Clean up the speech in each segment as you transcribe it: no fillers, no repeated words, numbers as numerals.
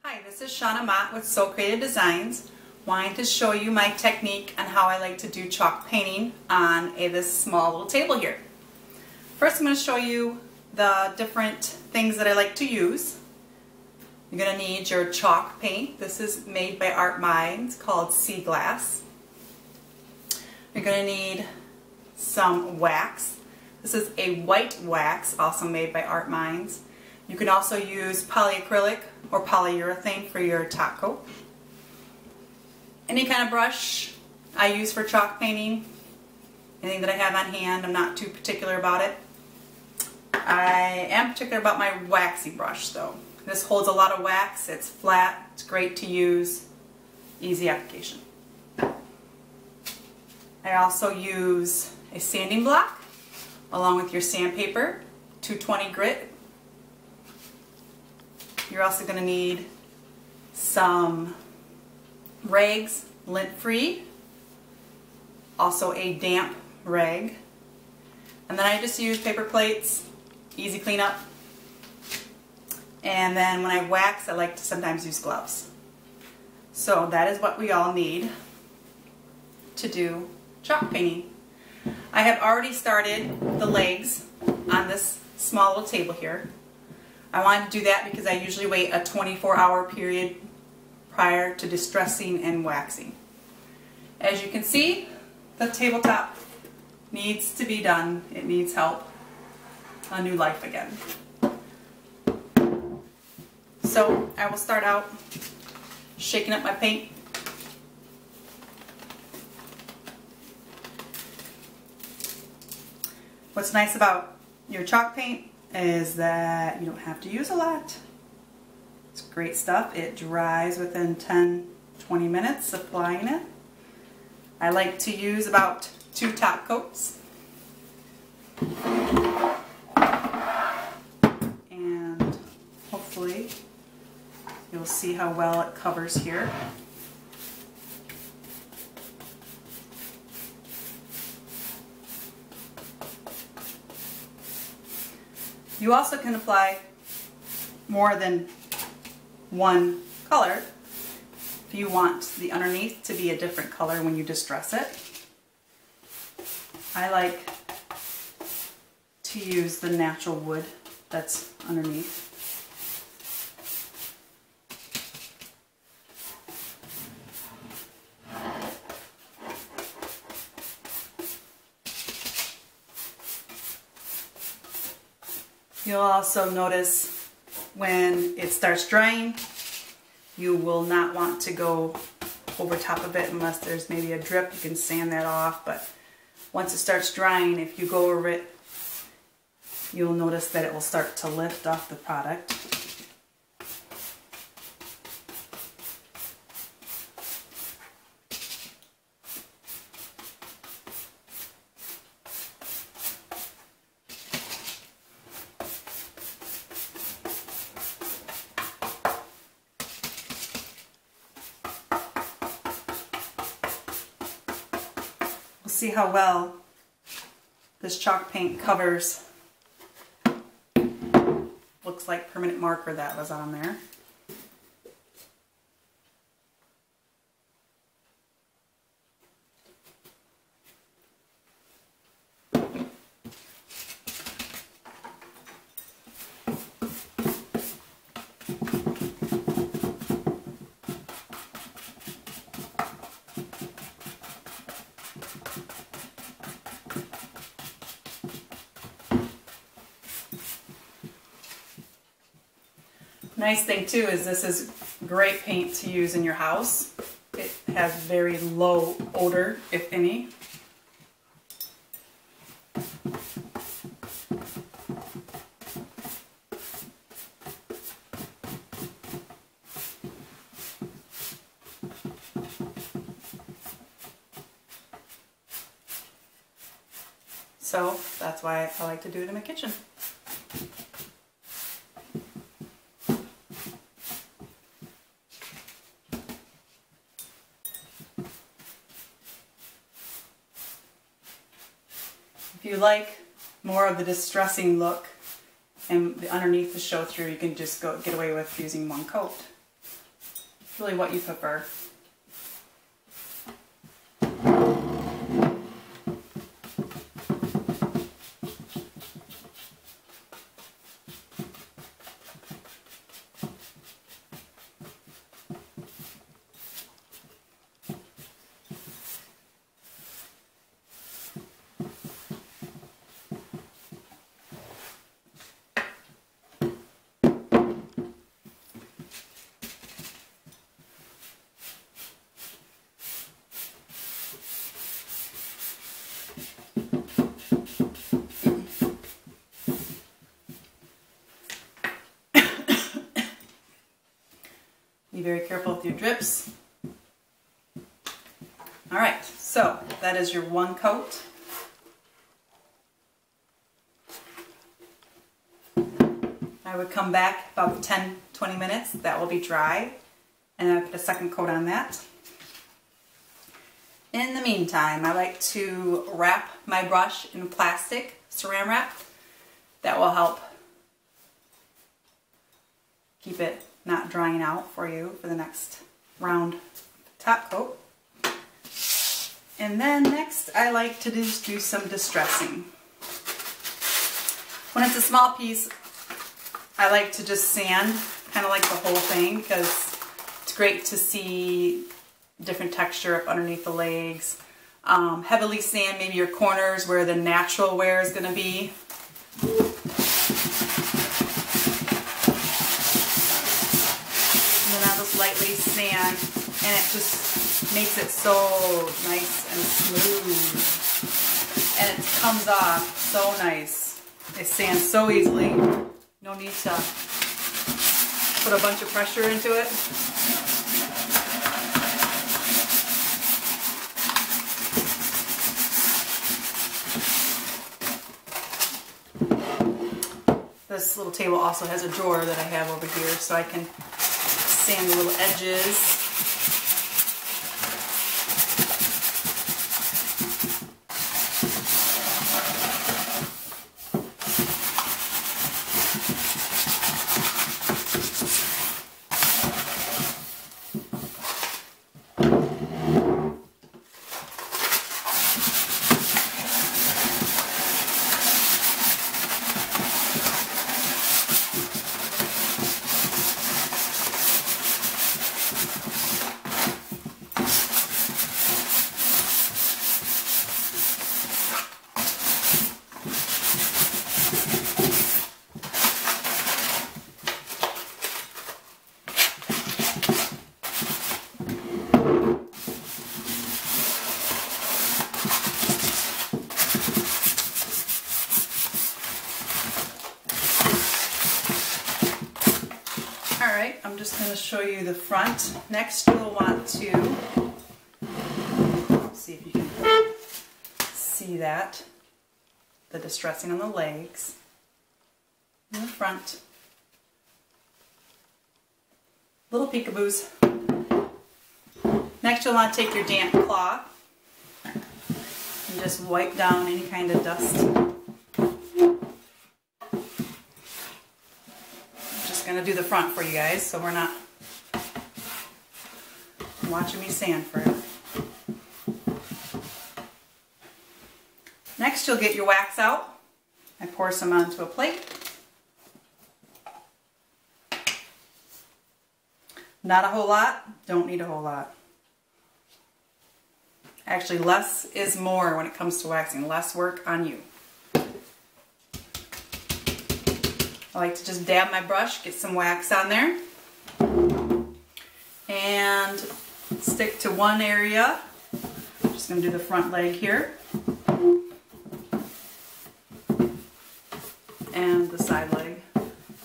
Hi, this is Shawna Mott with So Creative Designs, wanting to show you my technique on how I like to do chalk painting on this small little table here. First I'm going to show you the different things that I like to use. You're going to need your chalk paint. This is made by Art Minds, called Sea Glass. You're going to need some wax. This is a white wax, also made by Art Minds. You can also use polyacrylic or polyurethane for your top coat. Any kind of brush I use for chalk painting, anything that I have on hand. I'm not too particular about it. I am particular about my waxy brush though. This holds a lot of wax, it's flat, it's great to use, easy application. I also use a sanding block along with your sandpaper, 220 grit. You're also going to need some rags, lint-free, also a damp rag, and then I just use paper plates, easy cleanup, and then when I wax I like to sometimes use gloves. So that is what we all need to do chalk painting. I have already started the legs on this small little table here. I wanted to do that because I usually wait a 24-hour period prior to distressing and waxing. As you can see, the tabletop needs to be done. It needs help. A new life again. So I will start out shaking up my paint. What's nice about your chalk paint is that you don't have to use a lot. It's great stuff. It dries within 10-20 minutes applying it. I like to use about 2 top coats. And hopefully you'll see how well it covers here. You also can apply more than one color if you want the underneath to be a different color when you distress it. I like to use the natural wood that's underneath. You'll also notice when it starts drying, you will not want to go over top of it unless there's maybe a drip. You can sand that off, but once it starts drying, if you go over it, you'll notice that it will start to lift off the product. See how well this chalk paint covers. Looks like permanent marker that was on there. Nice thing too is this is great paint to use in your house. It has very low odor, if any. So that's why I like to do it in my kitchen. If you like more of the distressing look and the underneath the show through, you can just get away with using one coat. really what you prefer. Be very careful with your drips. All right, so that is your one coat. I would come back about 10-20 minutes. That will be dry. And then I put a second coat on that. In the meantime, I like to wrap my brush in plastic saran wrap. That will help keep it not drying out for you for the next round top coat. And then next I like to just do some distressing. When it's a small piece, I like to just sand kind of like the whole thing because it's great to see different texture up underneath the legs. Heavily sand maybe your corners where the natural wear is going to be. Lightly sand, and it just makes it so nice and smooth, and it comes off so nice. It sands so easily. No need to put a bunch of pressure into it. This little table also has a drawer that I have over here, so I can sand the little edges. Alright, I'm just going to show you the front. Next you'll want to, see if you can see that, the distressing on the legs, in the front. Little peekaboos. Next you'll want to take your damp cloth and just wipe down any kind of dust. Going to do the front for you guys, so we're not watching me sand forever. Next, you'll get your wax out. I pour some onto a plate. Not a whole lot. Don't need a whole lot. Actually, less is more when it comes to waxing. Less work on you. I like to just dab my brush, get some wax on there, and stick to one area. I'm just going to do the front leg here, and the side leg.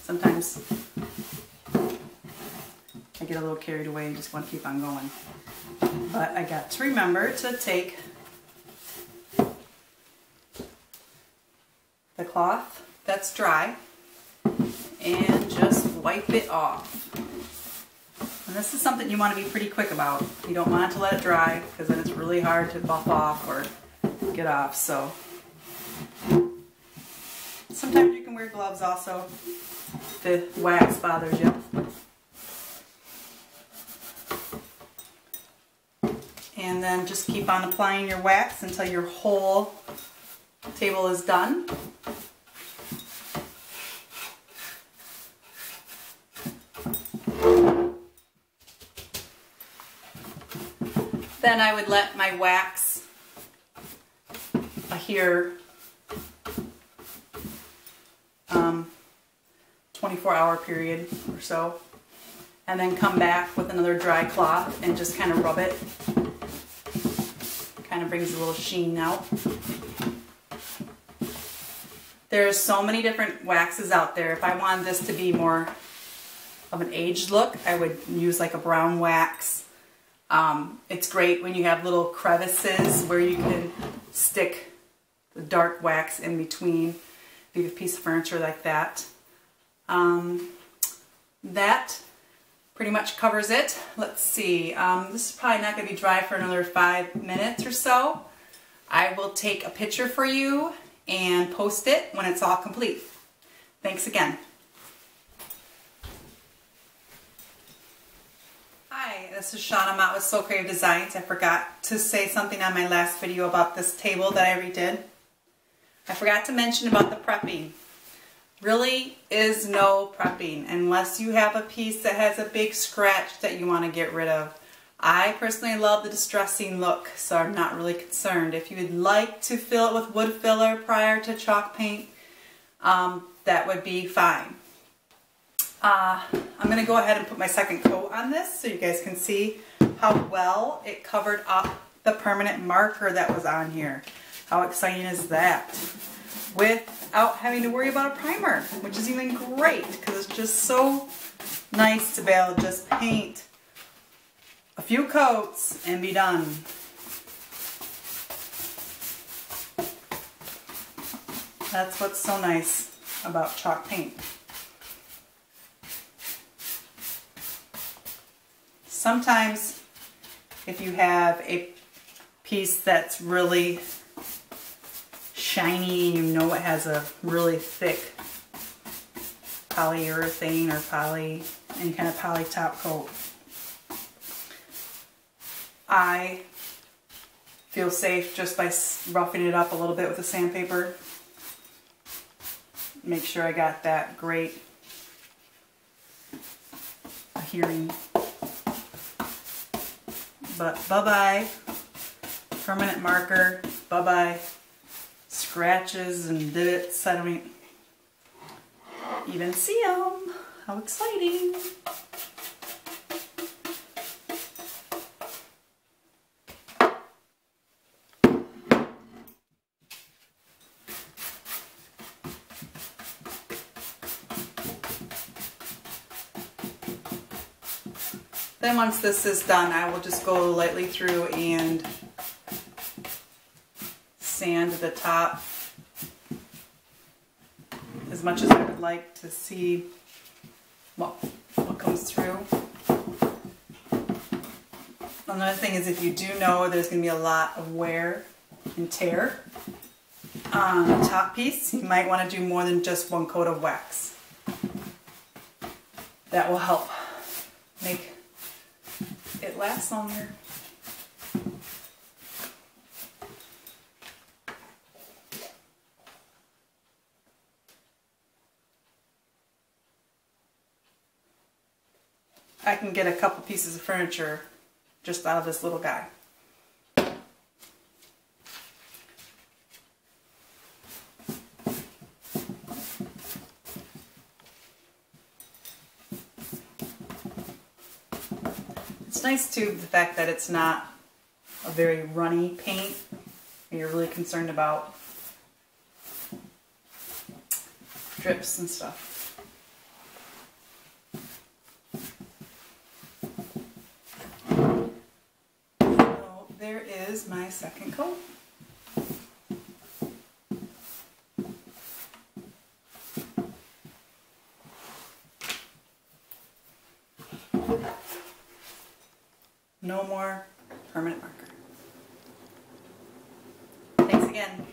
Sometimes I get a little carried away and just want to keep on going. But I got to remember to take the cloth that's dry and just wipe it off. And this is something you want to be pretty quick about. You don't want to let it dry because then it's really hard to buff off or get off. So sometimes you can wear gloves also if the wax bothers you. then just keep on applying your wax until your whole table is done. Then I would let my wax adhere 24-hour period or so, and then come back with another dry cloth and just kind of rub it. Kind of brings a little sheen out. There's so many different waxes out there. If I wanted this to be more of an aged look, I would use like a brown wax. It's great when you have little crevices where you can stick the dark wax in between if you have a piece of furniture like that. That pretty much covers it. Let's see, this is probably not going to be dry for another 5 minutes or so. I will take a picture for you and post it when it's all complete. Thanks again. Hi, this is Shawna Mott with So Creative Designs. I forgot to say something on my last video about this table that I redid. I forgot to mention about the prepping. Really is no prepping unless you have a piece that has a big scratch that you want to get rid of. I personally love the distressing look, so I'm not really concerned. If you would like to fill it with wood filler prior to chalk paint, that would be fine. I'm going to go ahead and put my second coat on this so you guys can see how well it covered up the permanent marker that was on here. How exciting is that? Without having to worry about a primer, which is even great because it's just so nice to be able to just paint a few coats and be done. That's what's so nice about chalk paint. Sometimes if you have a piece that's really shiny, you know it has a really thick polyurethane or any kind of poly top coat. I feel safe just by roughing it up a little bit with the sandpaper. Make sure I got that great adhering. But bye-bye permanent marker, bye-bye scratches and divots. I don't even see them. How exciting! Then once this is done, I will just go lightly through and sand the top as much as I would like to see what comes through. Another thing is, if you do know there's going to be a lot of wear and tear on the top piece, you might want to do more than just one coat of wax. That will help make it last longer. I can get a couple pieces of furniture just out of this little guy. It's nice too, the fact that it's not a very runny paint. You're really concerned about drips and stuff. So there is my second coat. No more permanent marker. Thanks again.